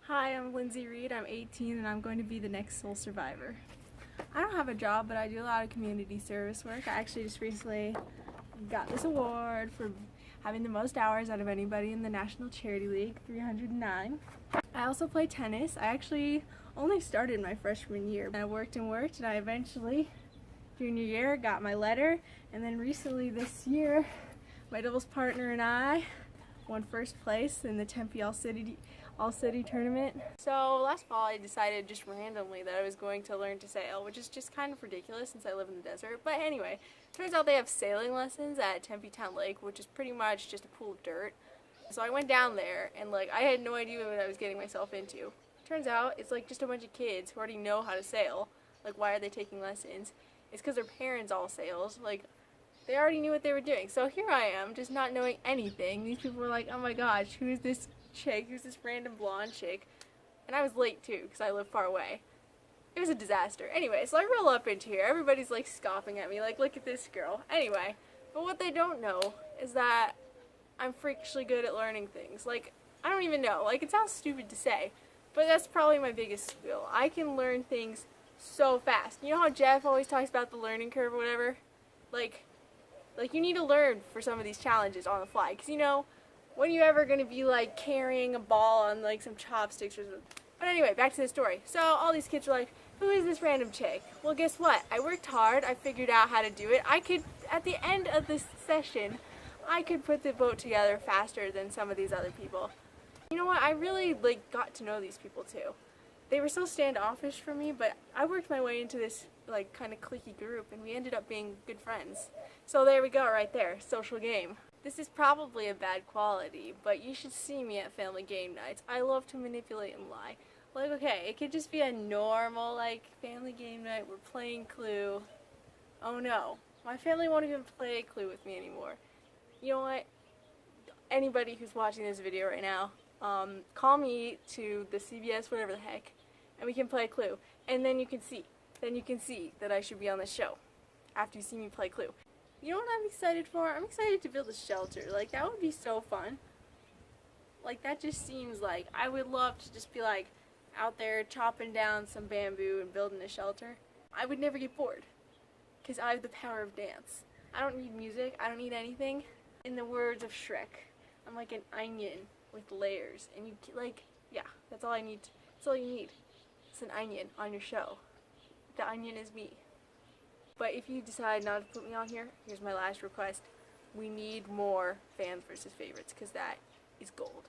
Hi, I'm Lindsay Reed. I'm 18 and I'm going to be the next sole survivor. I don't have a job, but I do a lot of community service work. I actually just recently got this award for having the most hours out of anybody in the National Charity League, 309. I also play tennis. I actually only started my freshman year. I worked and worked, and I eventually, junior year, got my letter. And then recently this year, my doubles partner and I won first place in the Tempe All-City tournament. So last fall I decided just randomly that I was going to learn to sail, which is just kind of ridiculous since I live in the desert. But anyway, turns out they have sailing lessons at Tempe Town Lake, which is pretty much just a pool of dirt. So I went down there and I had no idea what I was getting myself into. Turns out it's just a bunch of kids who already know how to sail. Why are they taking lessons? It's because their parents all sails. They already knew what they were doing. So here I am, just not knowing anything. These people were like, oh my gosh, who is this chick? Who's this random blonde chick? And I was late too, because I live far away. It was a disaster. Anyway, so I roll up into here. Everybody's scoffing at me, look at this girl. Anyway, but what they don't know is that I'm freakishly good at learning things. I don't even know. It sounds stupid to say, but that's probably my biggest skill. I can learn things so fast. You know how Jeff always talks about the learning curve or whatever? You need to learn for some of these challenges on the fly, because when are you ever going to be carrying a ball on some chopsticks or something? But anyway, back to the story. So all these kids are like, who is this random chick? Well, guess what? I worked hard. I figured out how to do it. I could, at the end of this session, I could put the boat together faster than some of these other people. You know what? I really got to know these people too. They were so standoffish for me, but I worked my way into this kind of cliquey group, and we ended up being good friends. So there we go, right there, social game. This is probably a bad quality, but you should see me at family game nights. I love to manipulate and lie. Okay, it could just be a normal family game night. We're playing Clue. Oh no, my family won't even play Clue with me anymore. You know what? Anybody who's watching this video right now, call me to the CBS, whatever the heck, and we can play Clue. And then you can see that I should be on the show after you see me play Clue. You know what I'm excited for? I'm excited to build a shelter. That would be so fun. That just seems I would love to just be out there chopping down some bamboo and building a shelter. I would never get bored because I have the power of dance. I don't need music. I don't need anything. In the words of Shrek, I'm like an onion with layers, and yeah, that's all I need. That's all you need. It's an onion on your show. The onion is me. But if you decide not to put me on here, here's my last request. We need more fans versus favorites, because that is gold.